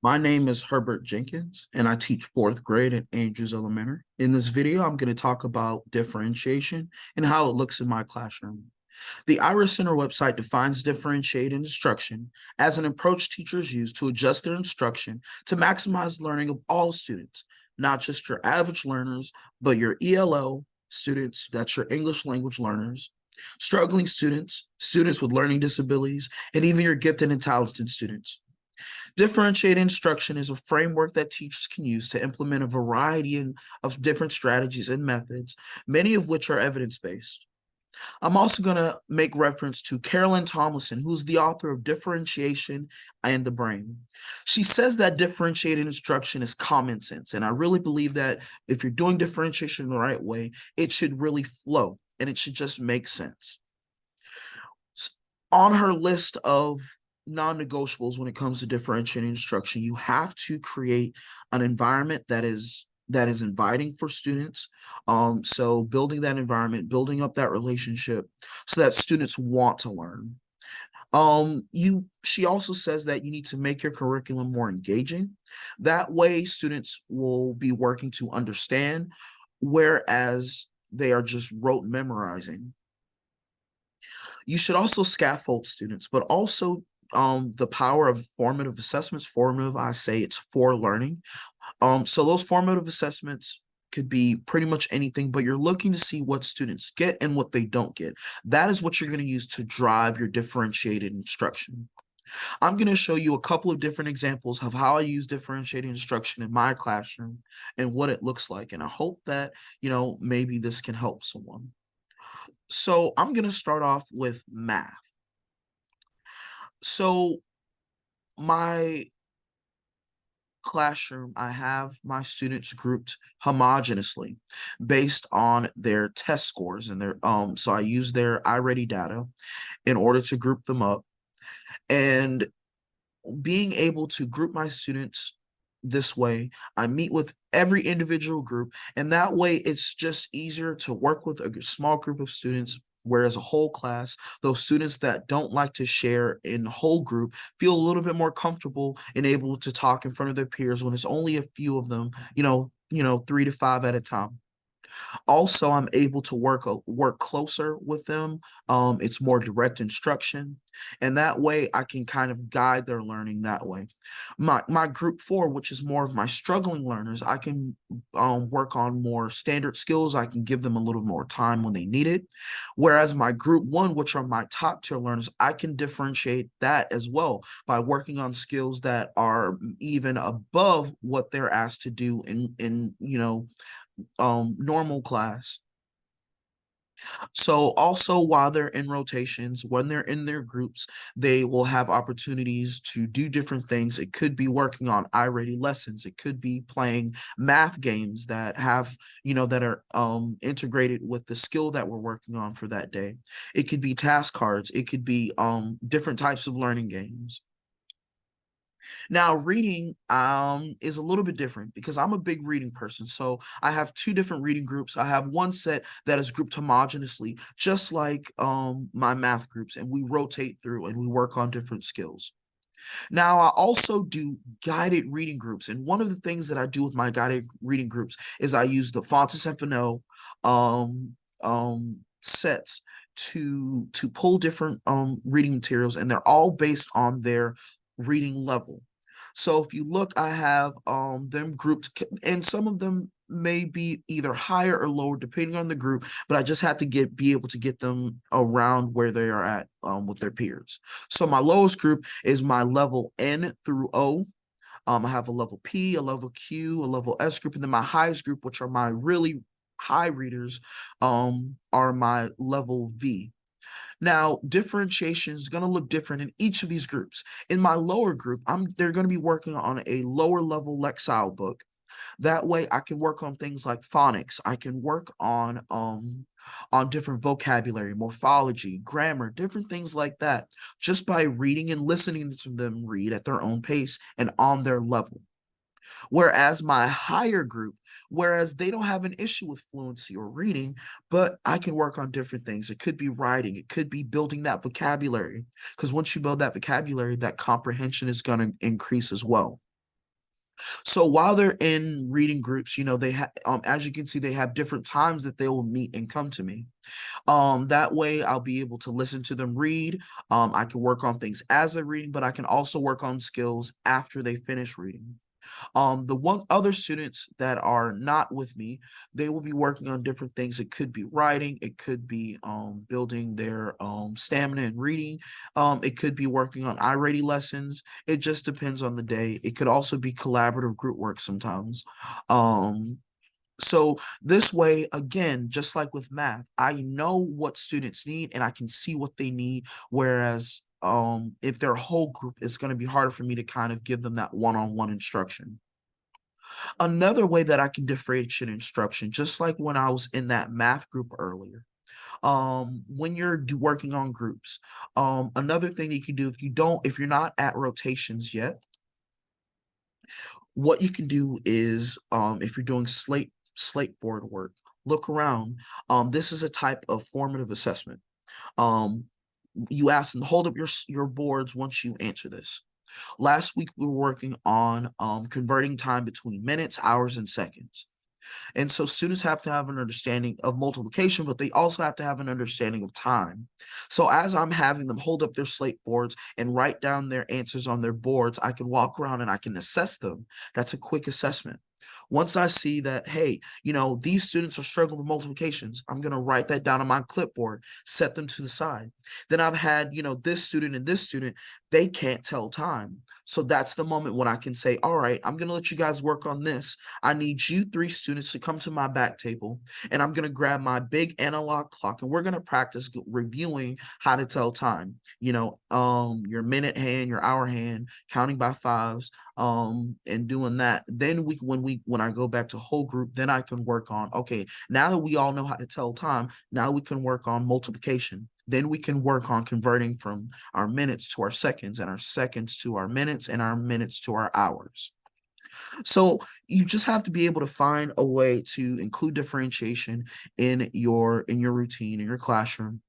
My name is Herbert Jenkins, and I teach fourth grade at Andrews Elementary. In this video, I'm going to talk about differentiation and how it looks in my classroom. The Iris Center website defines differentiated instruction as an approach teachers use to adjust their instruction to maximize learning of all students, not just your average learners, but your ELO students, that's your English language learners, struggling students, students with learning disabilities, and even your gifted and talented students. Differentiated instruction is a framework that teachers can use to implement a variety of different strategies and methods, many of which are evidence-based. I'm also going to make reference to Carolyn Tomlinson, who's the author of Differentiation and the Brain. She says that differentiated instruction is common sense, and I really believe that if you're doing differentiation the right way, it should really flow, and it should just make sense. On her list of non-negotiables when it comes to differentiating instruction, you have to create an environment that is inviting for students. So building that environment, building up that relationship so that students want to learn. She also says that you need to make your curriculum more engaging. That way students will be working to understand, whereas they are just rote memorizing. You should also scaffold students, but also the power of formative assessments. Formative, I say it's for learning. So those formative assessments could be pretty much anything, but you're looking to see what students get and what they don't get. That is what you're going to use to drive your differentiated instruction. I'm going to show you a couple of different examples of how I use differentiated instruction in my classroom and what it looks like. And I hope that, maybe this can help someone. So I'm going to start off with math. So my classroom, I have my students grouped homogenously based on their test scores and their so I use their iReady data in order to group them up. And being able to group my students this way, I meet with every individual group, and that way it's just easier to work with a small group of students. Whereas a whole class, those students that don't like to share in whole group feel a little bit more comfortable and able to talk in front of their peers when it's only a few of them, 3 to 5 at a time. Also, I'm able to work closer with them. It's more direct instruction, and that way I can kind of guide their learning that way. My group 4, which is more of my struggling learners, I can work on more standard skills. I can give them a little more time when they need it. Whereas my group 1, which are my top tier learners, I can differentiate that as well by working on skills that are even above what they're asked to do in normal class. So also while they're in rotations, when they're in their groups, they will have opportunities to do different things. It could be working on iReady lessons. It could be playing math games that have, that are integrated with the skill that we're working on for that day. It could be task cards. It could be different types of learning games. Now, reading is a little bit different because I'm a big reading person. So I have two different reading groups. I have one set that is grouped homogenously, just like my math groups, and we rotate through and we work on different skills. Now, I also do guided reading groups, and one of the things that I do with my guided reading groups is I use the Fontes FNO sets to pull different reading materials, and they're all based on their reading level. So if you look, I have them grouped, and some of them may be either higher or lower depending on the group, but I just had to be able to get them around where they are at with their peers. So my lowest group is my level N through O. I have a level P, a level Q, a level S group, and then my highest group, which are my really high readers, are my level V. Now, differentiation is going to look different in each of these groups. In my lower group, they're going to be working on a lower level Lexile book. That way I can work on things like phonics. I can work on different vocabulary, morphology, grammar, different things like that, just by reading and listening to them read at their own pace and on their level. Whereas my higher group, whereas they don't have an issue with fluency or reading, but I can work on different things. It could be writing, it could be building that vocabulary. Because once you build that vocabulary, that comprehension is going to increase as well. So while they're in reading groups, they have, as you can see, they have different times that they will meet and come to me. That way I'll be able to listen to them read. I can work on things as they're reading, but I can also work on skills after they finish reading. The one other students that are not with me, they will be working on different things. It could be writing, it could be building their stamina and reading, it could be working on iReady lessons. It just depends on the day. It could also be collaborative group work sometimes. Um, so this way, again, just like with math, I know what students need and I can see what they need. Whereas if their whole group, it's going to be harder for me to kind of give them that one-on-one instruction. Another way that I can differentiate instruction, just like when I was in that math group earlier, when you're working on groups, another thing that you can do if you're not at rotations yet, what you can do is if you're doing slate board work, look around. This is a type of formative assessment. Um, you ask them to hold up your boards once you answer this. Last week we were working on converting time between minutes, hours, and seconds. And so students have to have an understanding of multiplication, but they also have to have an understanding of time. So as I'm having them hold up their slate boards and write down their answers on their boards, I can walk around and I can assess them. That's a quick assessment. Once I see that, hey, these students are struggling with multiplications, I'm going to write that down on my clipboard, set them to the side. Then I've had, this student and this student, they can't tell time. So that's the moment when I can say, all right, I'm going to let you guys work on this. I need you three students to come to my back table, and I'm going to grab my big analog clock, and we're going to practice reviewing how to tell time. Your minute hand, your hour hand, counting by fives, and doing that. Then when I go back to whole group, then I can work on, okay, now that we all know how to tell time, now we can work on multiplication. Then we can work on converting from our minutes to our seconds, and our seconds to our minutes, and our minutes to our hours. So you just have to be able to find a way to include differentiation in your routine, in your classroom.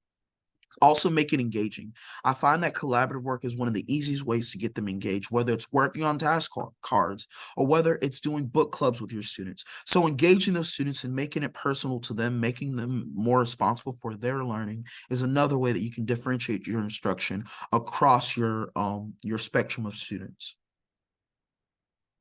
Also make it engaging. I find that collaborative work is one of the easiest ways to get them engaged, whether it's working on task cards or whether it's doing book clubs with your students. So engaging those students and making it personal to them, making them more responsible for their learning is another way that you can differentiate your instruction across your spectrum of students.